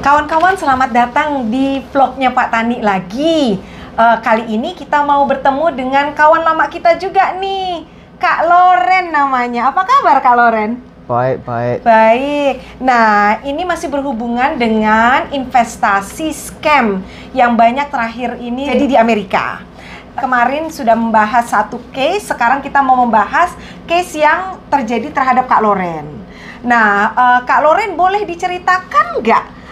Kawan-kawan, selamat datang di vlognya Pak Tani lagi. Kali ini kita mau bertemu dengan kawan lama kita juga nih, Kak Loren namanya. Apa kabar Kak Loren? Baik, baik. Baik. Nah, ini masih berhubungan dengan investasi scam yang banyak terakhir ini jadi di Amerika. Kemarin sudah membahas satu case, sekarang kita mau membahas case yang terjadi terhadap Kak Loren. Nah, Kak Loren boleh diceritakan nggak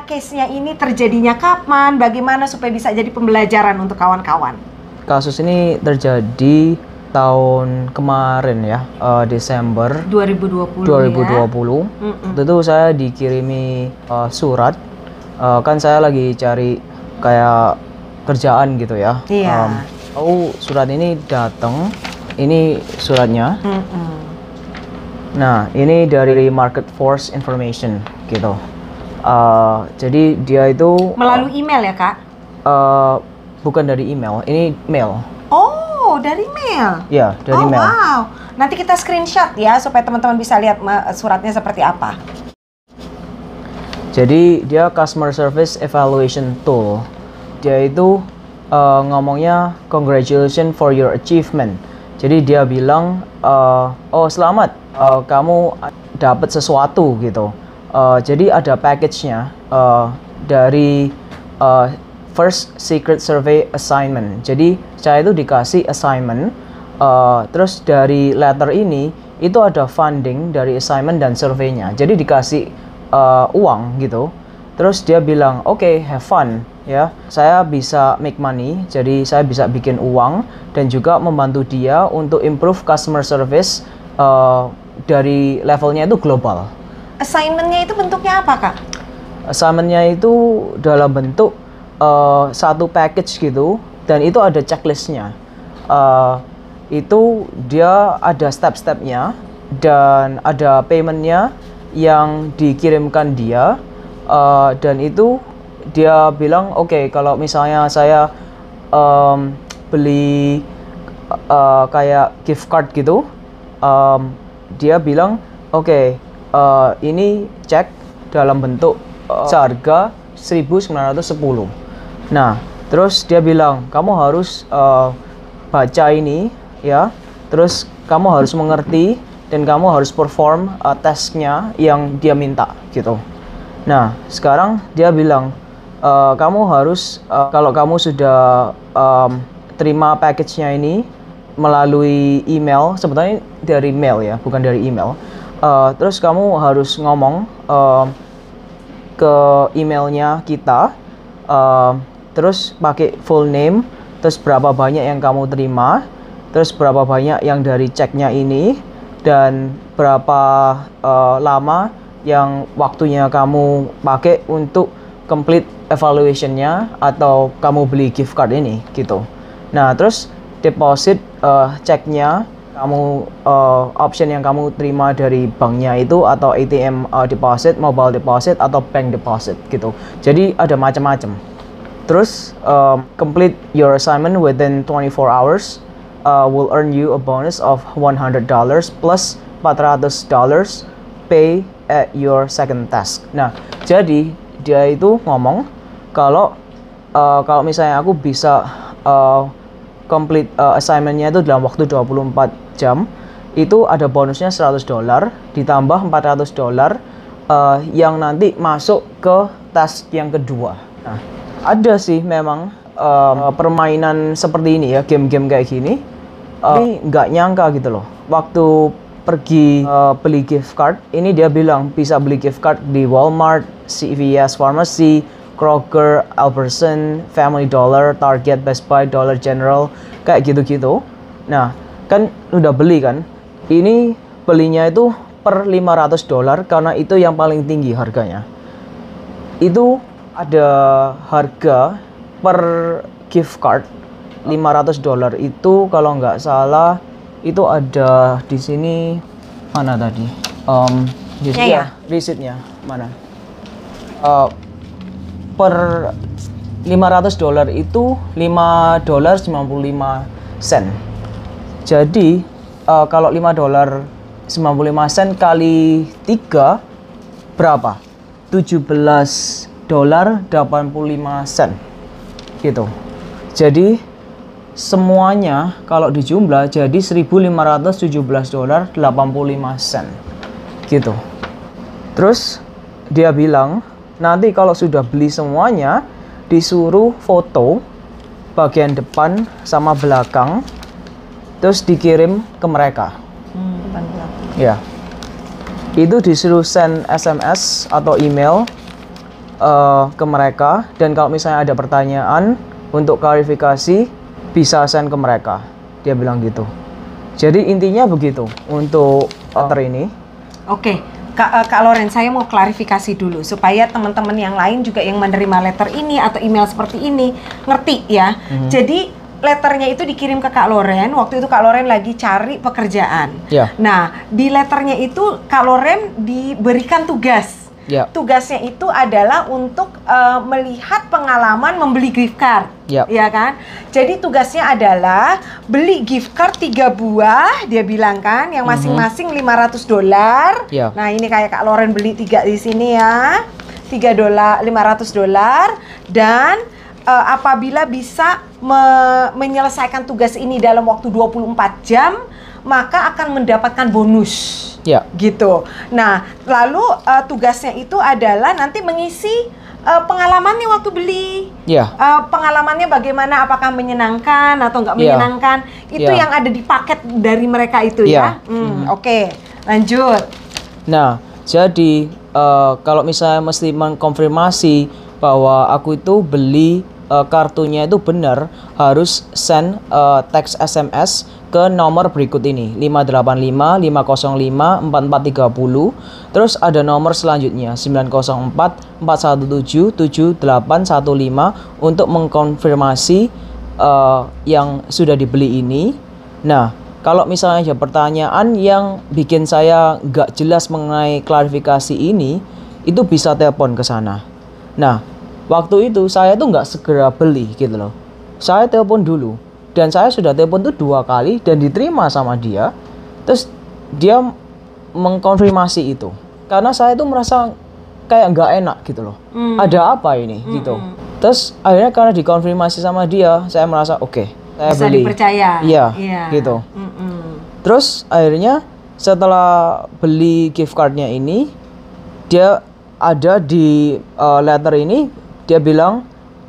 case-nya ini terjadinya kapan, bagaimana supaya bisa jadi pembelajaran untuk kawan-kawan? Kasus ini terjadi tahun kemarin ya, Desember 2020. Ya? Waktu itu saya dikirimi surat, kan saya lagi cari kayak kerjaan gitu ya. Iya. Surat ini datang, ini suratnya. Nah, ini dari Market Force Information gitu. Jadi dia itu melalui email ya, Kak? Bukan dari email, ini mail. Oh, dari mail? Ya, dari mail. Wow, nanti kita screenshot ya supaya teman-teman bisa lihat suratnya seperti apa. Jadi dia Customer Service Evaluation Tool. Dia itu ngomongnya congratulations for your achievement. Jadi dia bilang, oh selamat, kamu dapat sesuatu gitu. Jadi ada package-nya dari First Secret Survey Assignment. Jadi saya itu dikasih assignment, terus dari letter ini itu ada funding dari assignment dan surveinya. Jadi dikasih uang gitu. Terus dia bilang, oke, have fun ya. Saya bisa make money, jadi saya bisa bikin uang dan juga membantu dia untuk improve customer service dari levelnya itu global. Assignment-nya itu bentuknya apa, Kak? Assignment-nya itu dalam bentuk satu package gitu, dan itu ada checklist-nya. Itu dia ada step-stepnya dan ada payment-nya yang dikirimkan dia, dan itu dia bilang oke, kalau misalnya saya beli kayak gift card gitu, dia bilang oke, ini cek dalam bentuk seharga 1.910. Nah, terus dia bilang kamu harus baca ini ya, terus kamu harus mengerti dan kamu harus perform tasknya yang dia minta gitu. Nah, sekarang dia bilang kamu harus kalau kamu sudah terima package-nya ini melalui email, sebetulnya dari mail ya, bukan dari email. Terus kamu harus ngomong ke emailnya kita, terus pakai full name, terus berapa banyak yang kamu terima, terus berapa banyak yang dari ceknya ini, dan berapa lama yang waktunya kamu pakai untuk complete evaluation-nya atau kamu beli gift card ini gitu. Nah, terus deposit ceknya kamu option yang kamu terima dari banknya itu, atau ATM deposit, mobile deposit, atau bank deposit gitu. Jadi ada macam-macam. Terus complete your assignment within 24 hours will earn you a bonus of $100 plus $400 pay at your second task. Nah, jadi dia itu ngomong kalau misalnya aku bisa complete assignment-nya itu dalam waktu 24 jam, itu ada bonusnya $100 ditambah $400 yang nanti masuk ke task yang kedua. Nah, ada sih memang permainan seperti ini ya, game-game kayak gini. Tapi nggak nyangka gitu loh. Waktu pergi beli gift card, ini dia bilang bisa beli gift card di Walmart, CVS Pharmacy, Kroger, Albertson, Family Dollar, Target, Best Buy, Dollar General, kayak gitu-gitu. Nah, kan udah beli kan? Ini belinya itu per $500 karena itu yang paling tinggi harganya. Itu ada harga per gift card $500 itu kalau nggak salah itu ada di sini, mana tadi? Di sini ya, receipt-nya mana? Per $500 itu $5.95. Jadi kalau $5.95 kali 3 berapa? $17.85 gitu. Jadi semuanya kalau dijumlah jadi $1.517.85 gitu. Terus dia bilang nanti kalau sudah beli semuanya disuruh foto bagian depan sama belakang terus dikirim ke mereka. Depan belakang. Ya. Itu disuruh send SMS atau email ke mereka, dan kalau misalnya ada pertanyaan untuk klarifikasi bisa send ke mereka. Dia bilang gitu. Jadi intinya begitu untuk letter ini. Oke, Kak Loren, saya mau klarifikasi dulu supaya teman-teman yang lain juga yang menerima letter ini atau email seperti ini ngerti ya. Jadi letternya itu dikirim ke Kak Loren, waktu itu Kak Loren lagi cari pekerjaan. Ya. Nah, di letternya itu Kak Loren diberikan tugas. Ya. Tugasnya itu adalah untuk melihat pengalaman membeli gift card. Ya. Ya kan? Jadi tugasnya adalah beli gift card 3 buah, dia bilang kan, yang masing-masing $500. Ya. Nah, ini kayak Kak Loren beli 3 di sini ya. $500 dan apabila bisa menyelesaikan tugas ini dalam waktu 24 jam, maka akan mendapatkan bonus. Ya. Gitu. Nah, lalu tugasnya itu adalah nanti mengisi pengalamannya waktu beli. Ya. Pengalamannya bagaimana, apakah menyenangkan atau nggak menyenangkan. Itu yang ada di paket dari mereka itu ya. Oke, lanjut. Nah, jadi kalau misalnya mesti mengkonfirmasi bahwa aku itu beli kartunya itu benar, harus send teks SMS ke nomor berikut ini, 585 505 4430. Terus ada nomor selanjutnya 904 417 7815 untuk mengkonfirmasi yang sudah dibeli ini. Nah, kalau misalnya ada pertanyaan yang bikin saya nggak jelas mengenai klarifikasi ini, itu bisa telepon ke sana. Nah, waktu itu saya tuh nggak segera beli gitu loh. Saya telepon dulu, dan saya sudah telepon tuh 2 kali dan diterima sama dia. Terus dia mengkonfirmasi itu, karena saya tuh merasa kayak nggak enak gitu loh. Ada apa ini gitu. Terus akhirnya karena dikonfirmasi sama dia, saya merasa oke, saya bisa beli. Dipercaya. Iya, gitu. Terus akhirnya setelah beli gift cardnya ini, dia ada di letter ini, dia bilang,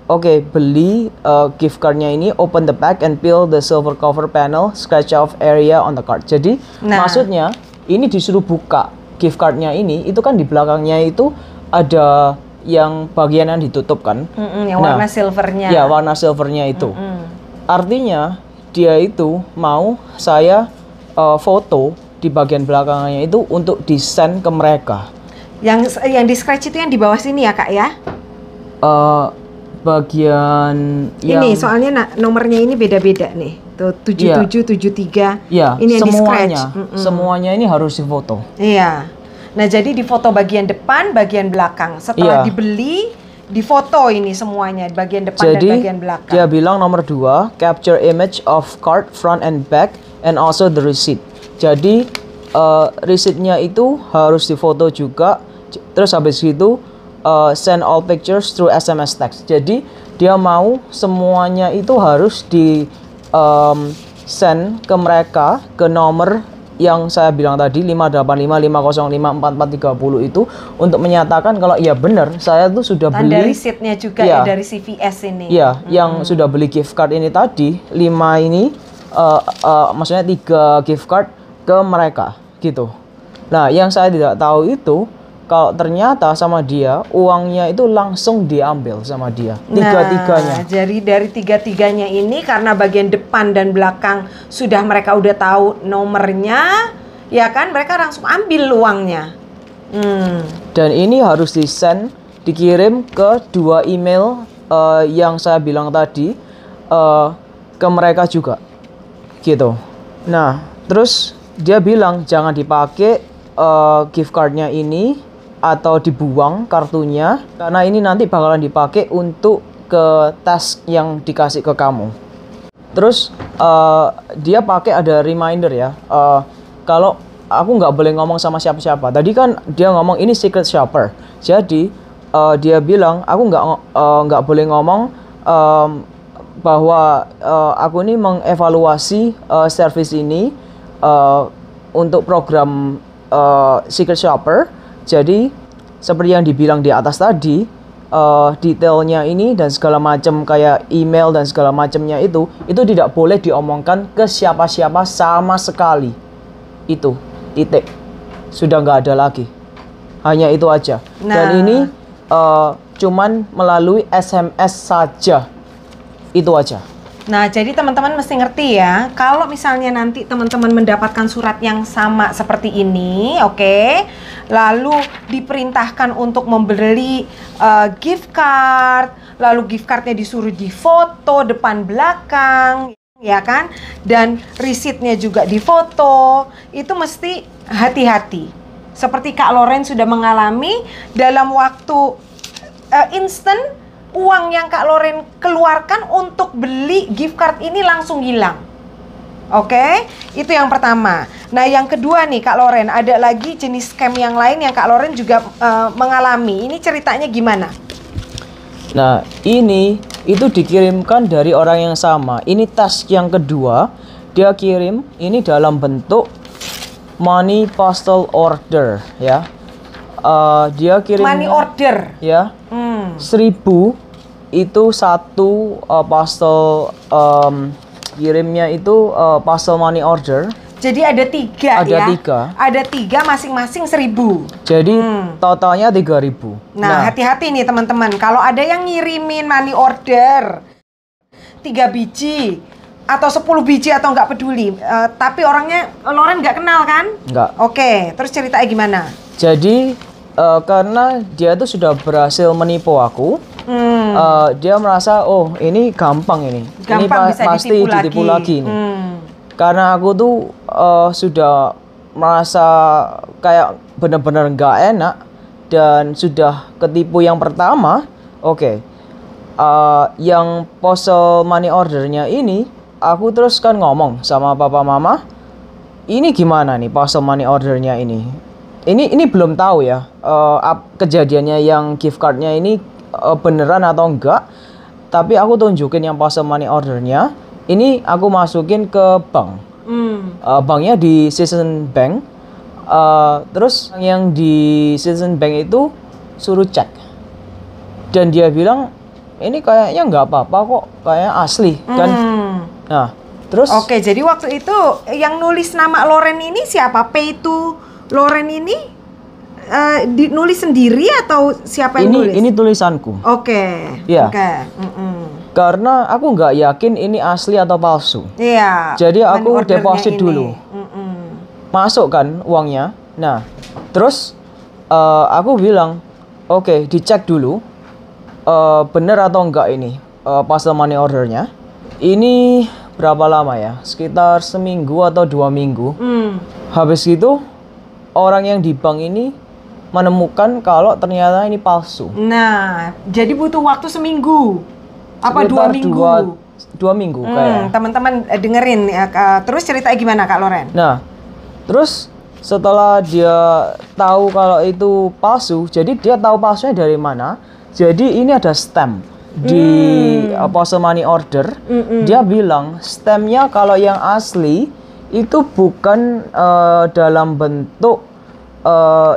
oke, beli gift cardnya ini, open the pack and peel the silver cover panel, scratch off area on the card. Jadi maksudnya ini disuruh buka gift cardnya ini, itu kan di belakangnya itu ada yang bagian yang ditutup kan, yang warna silvernya. Ya, warna silvernya itu. Artinya dia itu mau saya foto di bagian belakangnya itu untuk di-send ke mereka. Yang di scratch itu yang di bawah sini ya Kak ya? Bagian ini soalnya nomornya ini beda-beda nih. Tuh 7773. Iya, ini yang semuanya. di scratch. Semuanya ini harus difoto. Iya. Nah, jadi difoto bagian depan, bagian belakang. Setelah dibeli, difoto ini semuanya, bagian depan dan bagian belakang. Dia bilang nomor 2, capture image of card front and back and also the receipt. Jadi receipt-nya itu harus difoto juga. Terus habis itu send all pictures through SMS text. Jadi dia mau semuanya itu harus di send ke mereka ke nomor yang saya bilang tadi, 585 505 4430 itu, untuk menyatakan kalau iya benar saya tuh sudah beli. Tanda receipt-nya juga ya dari CVS ini. Iya, yang sudah beli gift card ini tadi, 5 ini maksudnya 3 gift card ke mereka gitu. Nah, yang saya tidak tahu itu kalau ternyata sama dia uangnya itu langsung diambil sama dia, tiga-tiganya. Nah, jadi dari tiga-tiganya ini karena bagian depan dan belakang sudah mereka udah tahu nomornya, ya kan, mereka langsung ambil uangnya. Dan ini harus dikirim ke 2 email yang saya bilang tadi ke mereka juga, gitu. Nah, terus dia bilang jangan dipakai gift cardnya ini atau dibuang kartunya, karena ini nanti bakalan dipakai untuk ke tes yang dikasih ke kamu. Terus dia pakai ada reminder ya, kalau aku nggak boleh ngomong sama siapa-siapa. Tadi kan dia ngomong ini secret shopper, Jadi dia bilang aku nggak boleh ngomong bahwa aku ini mengevaluasi service ini untuk program Secret Shopper. Jadi seperti yang dibilang di atas tadi, detailnya ini dan segala macam kayak email dan segala macamnya itu tidak boleh diomongkan ke siapa-siapa sama sekali. Itu titik, sudah nggak ada lagi, hanya itu aja. Dan ini cuman melalui SMS saja. Itu aja. Nah, jadi teman-teman mesti ngerti ya, kalau misalnya nanti teman-teman mendapatkan surat yang sama seperti ini, oke, lalu diperintahkan untuk membeli gift card, lalu gift cardnya disuruh difoto depan belakang, ya kan, dan resitnya juga difoto, itu mesti hati-hati. Seperti Kak Loren sudah mengalami, dalam waktu instan, uang yang Kak Loren keluarkan untuk beli gift card ini langsung hilang. Oke, itu yang pertama. Nah, yang kedua nih Kak Loren, ada lagi jenis scam yang lain yang Kak Loren juga mengalami. Ini ceritanya gimana? Nah, itu dikirimkan dari orang yang sama. Ini task yang kedua, dia kirim ini dalam bentuk money postal order, ya. Dia kirim Money order, ya. 1.000 itu satu postal kirimnya itu postal money order. Jadi ada tiga. Ada tiga masing-masing 1.000. Jadi totalnya 3.000. Nah, hati-hati nih teman-teman. Kalau ada yang ngirimin money order 3 biji atau 10 biji atau nggak peduli, tapi orangnya Loren nggak kenal kan? Nggak. Oke, terus ceritanya gimana? Jadi karena dia tuh sudah berhasil menipu aku, dia merasa oh ini gampang ini Bisa pasti ditipu lagi nih. Karena aku tuh sudah merasa kayak benar-benar nggak enak dan sudah ketipu yang pertama. Oke. Yang postal money ordernya ini aku terus kan ngomong sama papa mama, ini gimana nih postal money ordernya ini? Ini belum tahu ya kejadiannya yang gift cardnya ini beneran atau enggak. Tapi aku tunjukin yang postal money ordernya. Ini aku masukin ke bank. Banknya di Citizen Bank. Terus yang di Citizen Bank itu suruh cek. Dan dia bilang ini kayaknya nggak apa-apa kok, kayaknya asli kan. Nah, terus oke, jadi waktu itu yang nulis nama Loren ini siapa? Pay to Loren ini nulis sendiri atau siapa yang nulis? Ini tulisanku. Oke. Iya. Oke. Karena aku nggak yakin ini asli atau palsu. Iya. Jadi aku deposit dulu. Masuk kan uangnya. Nah, terus aku bilang, oke, dicek dulu bener atau enggak ini postal money ordernya. Ini berapa lama ya? Sekitar seminggu atau 2 minggu. Habis itu orang yang di bank ini menemukan kalau ternyata ini palsu. Nah, jadi butuh waktu seminggu. Apa sekitar 2 minggu? 2 minggu kayak. Teman-teman dengerin ya. Terus ceritanya gimana Kak Loren? Nah, terus setelah dia tahu kalau itu palsu, jadi dia tahu palsunya dari mana. Jadi ini ada stamp di postal money order. Dia bilang stampnya kalau yang asli itu bukan dalam bentuk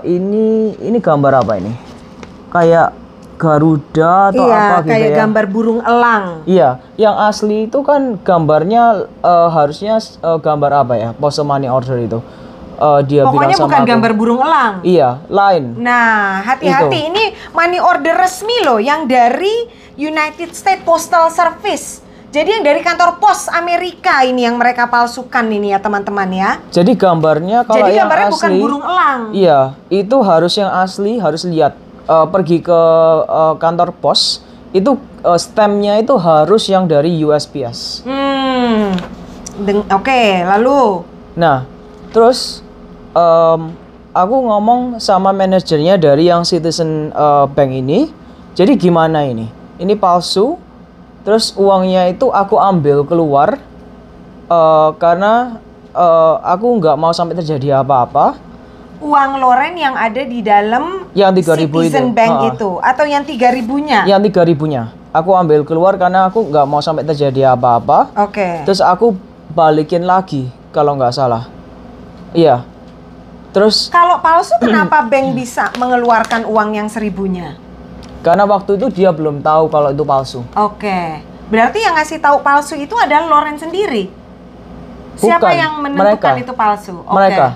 ini gambar apa ini? Kayak Garuda atau apa gitu ya? Iya, kayak gambar burung elang. Iya, yang asli itu kan gambarnya harusnya gambar apa ya? Postal money order itu. Dia pokoknya bilang sama bukan aku, gambar burung elang. Iya, lain. Nah, hati-hati, ini money order resmi loh, yang dari United States Postal Service. Jadi yang dari kantor pos Amerika ini yang mereka palsukan ini ya teman-teman ya. Jadi gambarnya kalau jadi yang gambarnya asli, bukan burung elang. Iya, itu harus yang asli, harus lihat. Pergi ke kantor pos, itu stampnya itu harus yang dari USPS. Oke, lalu? Nah, terus aku ngomong sama manajernya dari yang Citizen Bank ini. Jadi gimana ini? Ini palsu. Terus uangnya itu aku ambil keluar karena aku nggak mau sampai terjadi apa-apa. uang Loren yang ada di dalam yang 3.000 Citizen itu. Bank itu, atau yang 3.000-nya? Yang 3.000-nya. Aku ambil keluar karena aku nggak mau sampai terjadi apa-apa. Oke. Terus aku balikin lagi kalau nggak salah. Iya. Terus Kalau palsu, kenapa bank bisa mengeluarkan uang yang 1.000-nya? karena waktu itu dia belum tahu kalau itu palsu. Oke. Berarti yang ngasih tahu palsu itu adalah Loren sendiri? Siapa Bukan, yang menentukan mereka. itu palsu? Oke. Mereka.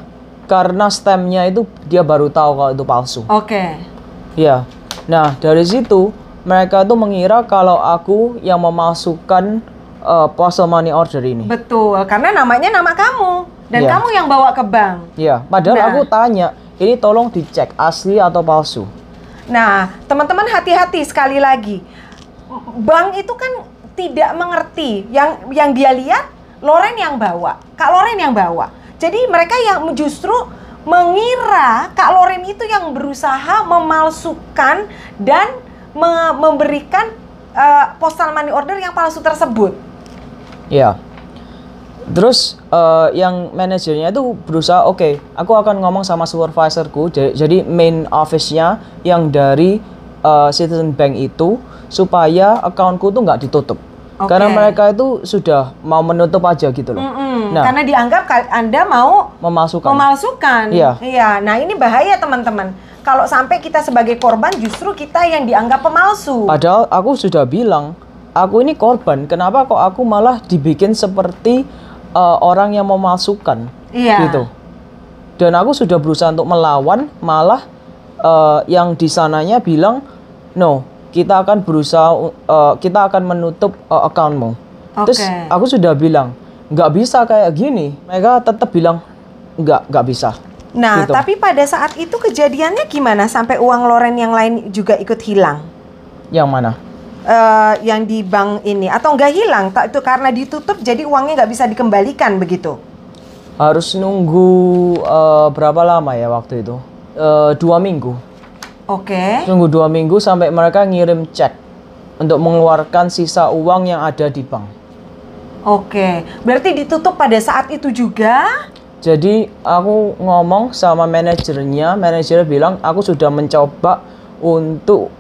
Karena stemnya itu dia baru tahu kalau itu palsu. Oke. Iya. Nah, dari situ mereka tuh mengira kalau aku yang memalsukan postal money order ini. Betul, karena namanya nama kamu dan Iya. kamu yang bawa ke bank. Iya, padahal Nah. aku tanya, ini tolong dicek asli atau palsu. Nah, teman-teman hati-hati sekali lagi. Bank itu kan tidak mengerti. Yang dia lihat Loren yang bawa, Kak Loren yang bawa. Jadi mereka yang justru mengira Kak Loren itu yang berusaha memalsukan dan memberikan postal money order yang palsu tersebut. Iya. Terus yang manajernya itu berusaha, oke, aku akan ngomong sama supervisorku, jadi main office-nya yang dari Citizen Bank itu, supaya akunku tuh nggak ditutup. Oke. Karena mereka itu sudah mau menutup aja gitu loh. Nah, Karena dianggap Anda mau memalsukan. Iya. Iya. Nah, ini bahaya teman-teman. Kalau sampai kita sebagai korban justru kita yang dianggap pemalsu. Padahal aku sudah bilang, aku ini korban, kenapa kok aku malah dibikin seperti orang yang memalsukan, Iya. gitu. Dan aku sudah berusaha untuk melawan, malah yang di sananya bilang, no, kita akan berusaha, kita akan menutup accountmu. Terus aku sudah bilang, nggak bisa kayak gini. Mereka tetap bilang, nggak bisa. Nah, gitu. tapi pada saat itu kejadiannya gimana sampai uang Loren yang lain juga ikut hilang? Yang mana? Yang di bank ini, atau nggak hilang? Itu karena ditutup jadi uangnya nggak bisa dikembalikan begitu? Harus nunggu berapa lama ya waktu itu? 2 minggu. Oke. Tunggu 2 minggu sampai mereka ngirim cek untuk mengeluarkan sisa uang yang ada di bank. Oke, berarti ditutup pada saat itu juga? Jadi aku ngomong sama manajernya bilang aku sudah mencoba untuk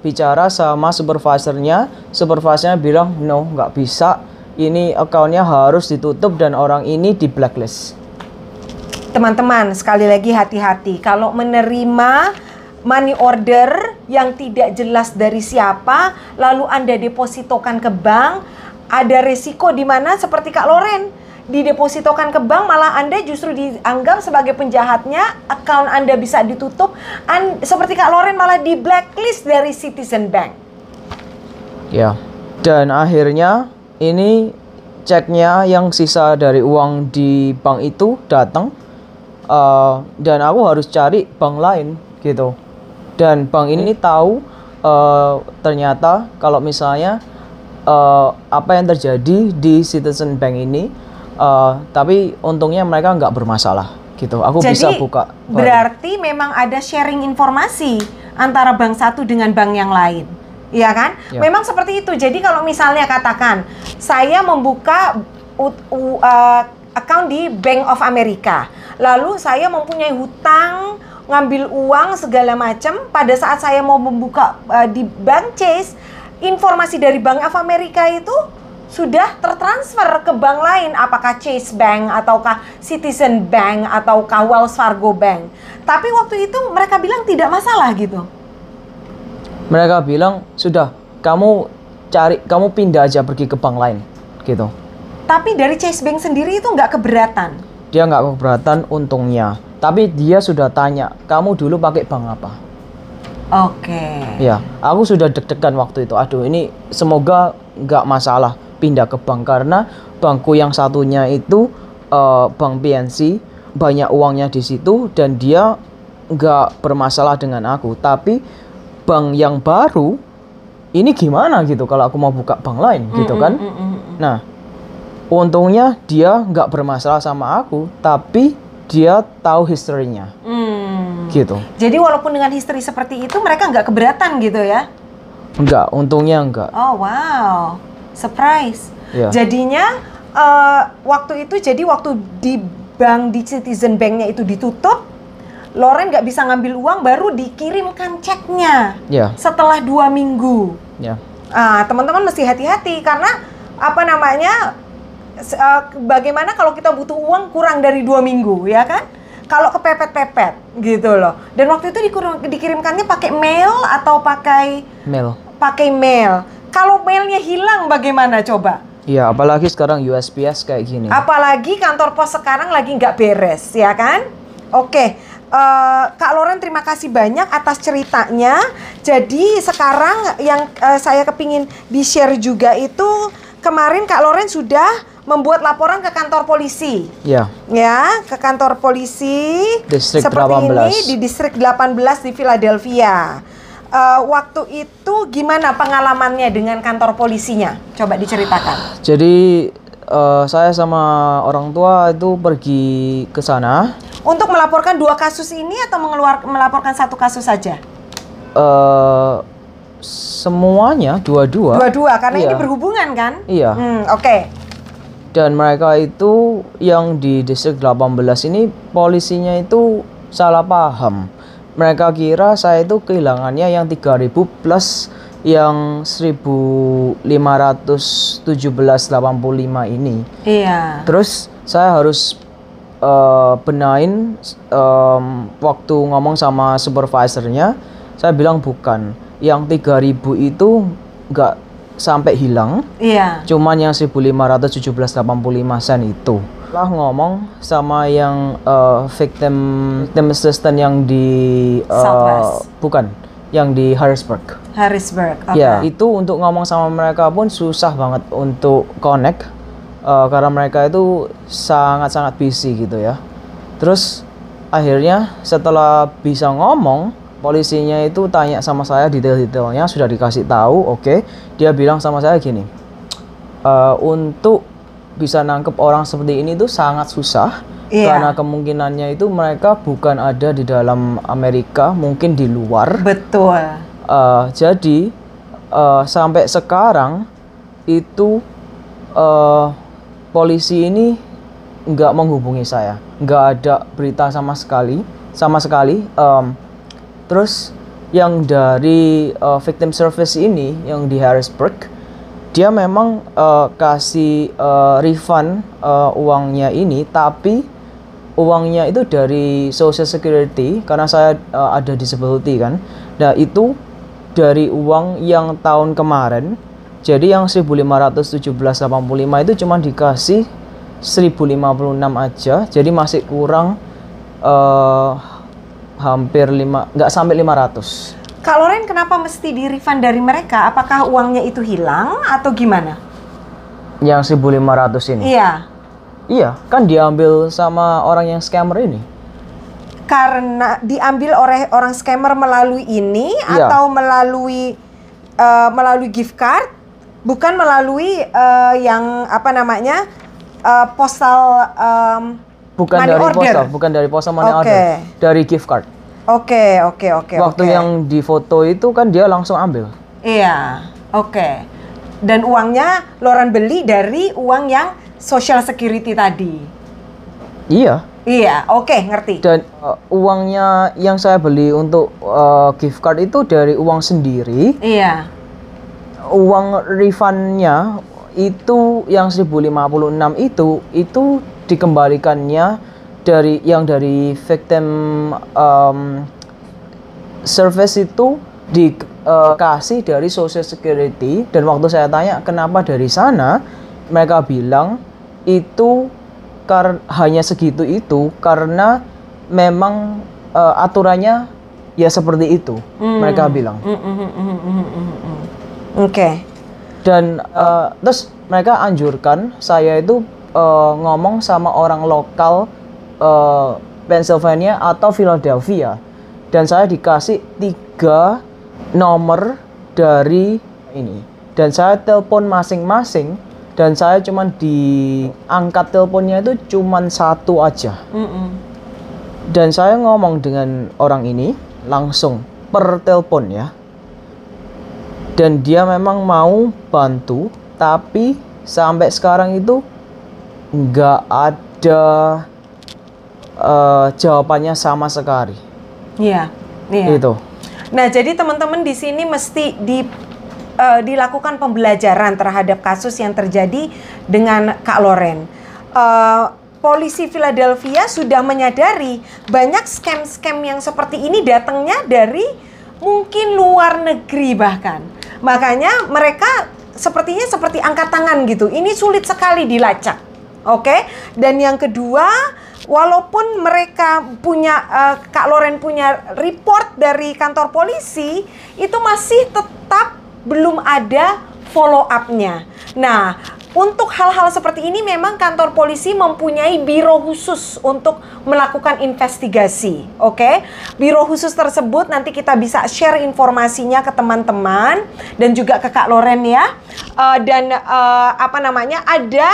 bicara sama supervisornya bilang no, nggak bisa, ini akunnya harus ditutup dan orang ini di blacklist. Teman-teman, sekali lagi hati-hati kalau menerima money order yang tidak jelas dari siapa, lalu Anda depositokan ke bank, ada resiko di mana seperti Kak Loren, didepositokan ke bank malah Anda justru dianggap sebagai penjahatnya, akun Anda bisa ditutup, seperti Kak Loren malah di blacklist dari Citizen Bank. Ya, dan akhirnya ini ceknya yang sisa dari uang di bank itu datang, dan aku harus cari bank lain gitu. Dan bank ini tahu ternyata kalau misalnya apa yang terjadi di Citizen Bank ini, tapi untungnya mereka nggak bermasalah gitu. Aku Jadi, bisa buka. Berarti memang ada sharing informasi antara bank satu dengan bank yang lain. Iya kan? Ya. Memang seperti itu. Jadi kalau misalnya katakan saya membuka account di Bank of America, lalu saya mempunyai hutang, ngambil uang segala macam, pada saat saya mau membuka di Bank Chase, informasi dari Bank of America itu sudah tertransfer ke bank lain, apakah Chase Bank ataukah Citizen Bank ataukah Wells Fargo Bank. Tapi waktu itu mereka bilang tidak masalah gitu. Mereka bilang sudah, kamu pindah aja pergi ke bank lain gitu. Tapi dari Chase Bank sendiri itu nggak keberatan. Dia nggak keberatan untungnya. Tapi dia sudah tanya, kamu dulu pakai bank apa? Oke. Ya, aku sudah deg-degan waktu itu. Aduh, ini semoga nggak masalah pindah ke bank, karena bankku yang satunya itu bank PNC, banyak uangnya di situ dan dia nggak bermasalah dengan aku. Tapi bank yang baru ini gimana gitu kalau aku mau buka bank lain gitu kan? Nah, untungnya dia nggak bermasalah sama aku, tapi dia tahu historinya. Gitu. Jadi walaupun dengan history seperti itu mereka nggak keberatan gitu ya? Enggak, untungnya enggak. Oh wow, surprise. Ya. Jadinya waktu itu, jadi waktu di bank di Citizen Banknya itu ditutup, Loren nggak bisa ngambil uang, baru dikirimkan ceknya Ya. setelah 2 minggu. Ya. Teman-teman mesti hati-hati karena apa namanya, bagaimana kalau kita butuh uang kurang dari 2 minggu, ya kan? Kalau kepepet-pepet gitu loh. Dan waktu itu dikirimkannya pakai mail atau pakai Mail. mail. Kalau mailnya hilang bagaimana coba? Iya, apalagi sekarang USPS kayak gini. Apalagi kantor pos sekarang lagi nggak beres, ya kan? Oke, Kak Loren terima kasih banyak atas ceritanya. Jadi sekarang yang saya kepingin di-share juga itu, kemarin Kak Loren sudah membuat laporan ke kantor polisi. Ya. Ya, ke kantor polisi Distrik seperti 18. ini di distrik 18 di Philadelphia. Waktu itu gimana pengalamannya dengan kantor polisinya? Coba diceritakan. Jadi saya sama orang tua itu pergi ke sana. Untuk melaporkan 2 kasus ini atau melaporkan 1 kasus saja? Semuanya dua-dua. Dua-dua, karena Iya. ini berhubungan kan? Iya. Oke. Dan mereka itu yang di distrik 18 ini polisinya itu salah paham. Mereka kira saya itu kehilangannya yang 3.000 plus yang 1.517,85 ini. Iya. Terus saya harus benain waktu ngomong sama supervisornya, saya bilang bukan. Yang 3.000 itu nggak sampai hilang. Iya. Cuman yang 1.517,85 sen itu. Lah ngomong sama yang victim assistant yang di Southwest. bukan, yang di Harrisburg. Harrisburg. Oke. Ya, itu untuk ngomong sama mereka pun susah banget untuk connect karena mereka itu sangat-sangat busy gitu ya. Terus akhirnya setelah bisa ngomong, polisinya itu tanya sama saya detail-detailnya, sudah dikasih tahu, oke. Dia bilang sama saya gini, untuk bisa nangkep orang seperti ini tuh sangat susah. Iya. Karena kemungkinannya itu mereka bukan ada di dalam Amerika, mungkin di luar. Betul. Jadi sampai sekarang itu polisi ini nggak menghubungi saya, nggak ada berita sama sekali. Terus yang dari victim service ini yang di Harrisburg, dia memang kasih refund uangnya ini, tapi uangnya itu dari Social Security karena saya ada disability kan. Nah itu dari uang yang tahun kemarin. Jadi yang 1.517,85 itu cuma dikasih 1.056 aja. Jadi masih kurang hampir nggak sampai 500. Kak Loren kenapa mesti di-refund dari mereka? Apakah uangnya itu hilang atau gimana? Yang 1.500 ini? Iya. Iya, kan diambil sama orang yang scammer ini. Karena diambil oleh orang scammer melalui ini Iya. atau melalui gift card, bukan melalui yang apa namanya postal Bukan money dari order. postal, bukan dari postal money Oke. order, dari gift card. Oke. Waktu yang di foto itu kan dia langsung ambil. Iya, oke. Dan uangnya Loren beli dari uang yang Social Security tadi. Iya. Iya, oke, ngerti. Dan uangnya yang saya beli untuk gift card itu dari uang sendiri. Iya. Uang refundnya itu yang 1.056 itu dikembalikannya dari victim service itu dikasih dari Social Security. Dan waktu saya tanya kenapa dari sana, mereka bilang itu hanya segitu itu karena memang aturannya ya seperti itu. Mereka bilang. Oke. Dan terus mereka anjurkan saya itu ngomong sama orang lokal Pennsylvania atau Philadelphia. Dan saya dikasih 3 nomor dari ini. Dan saya telepon masing-masing. Dan saya cuman diangkat teleponnya itu cuman 1 aja. Dan saya ngomong dengan orang ini langsung per telepon ya. Dan dia memang mau bantu, tapi sampai sekarang itu nggak ada jawabannya sama sekali. Iya, iya. Itu. Nah, jadi teman-teman di sini mesti dilakukan pembelajaran terhadap kasus yang terjadi dengan Kak Loren. Polisi Philadelphia sudah menyadari banyak scam-scam yang seperti ini datangnya dari mungkin luar negeri bahkan. Makanya mereka sepertinya seperti angkat tangan gitu. Ini sulit sekali dilacak. Oke? Dan yang kedua, walaupun mereka punya Kak Loren punya report dari kantor polisi, itu masih tetap belum ada follow up-nya. Nah, untuk hal-hal seperti ini memang kantor polisi mempunyai biro khusus untuk melakukan investigasi. Oke? Biro khusus tersebut nanti kita bisa share informasinya ke teman-teman dan juga ke Kak Loren ya. Ada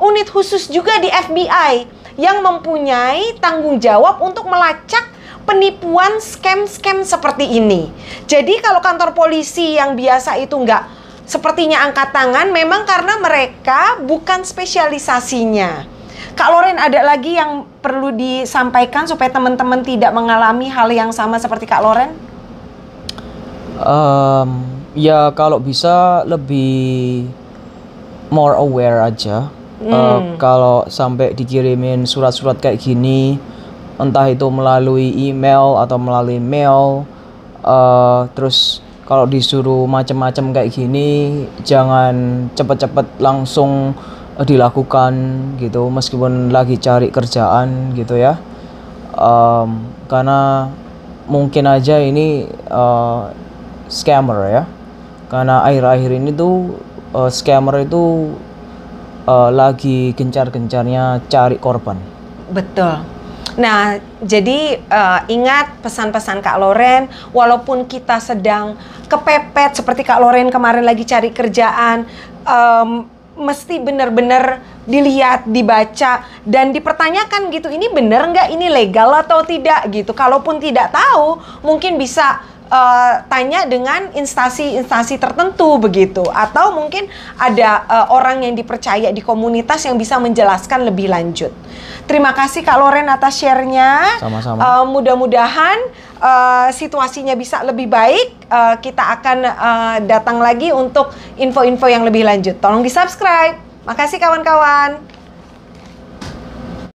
unit khusus juga di FBI yang mempunyai tanggung jawab untuk melacak penipuan scam-scam seperti ini. Jadi kalau kantor polisi yang biasa itu nggak sepertinya angkat tangan, memang karena mereka bukan spesialisasinya. Kak Loren, ada lagi yang perlu disampaikan supaya teman-teman tidak mengalami hal yang sama seperti Kak Loren? Ya kalau bisa lebih more aware aja. Kalau sampai dikirimin surat-surat kayak gini, entah itu melalui email atau melalui mail, terus kalau disuruh macam-macam kayak gini, jangan cepet-cepet langsung dilakukan gitu, meskipun lagi cari kerjaan gitu ya. Karena mungkin aja ini scammer ya. Karena akhir-akhir ini tuh scammer itu lagi gencar-gencarnya cari korban. Betul. Nah, jadi ingat pesan-pesan Kak Loren, walaupun kita sedang kepepet seperti Kak Loren kemarin lagi cari kerjaan, mesti benar-benar dilihat, dibaca, dan dipertanyakan gitu, ini benar nggak, ini legal atau tidak gitu. Kalaupun tidak tahu, mungkin bisa tanya dengan instansi-instansi tertentu begitu, atau mungkin ada orang yang dipercaya di komunitas yang bisa menjelaskan lebih lanjut. Terima kasih Kak Loren atas share-nya. Sama-sama. Mudah-mudahan situasinya bisa lebih baik. Kita akan datang lagi untuk info-info yang lebih lanjut. Tolong di-subscribe. Makasih kawan-kawan.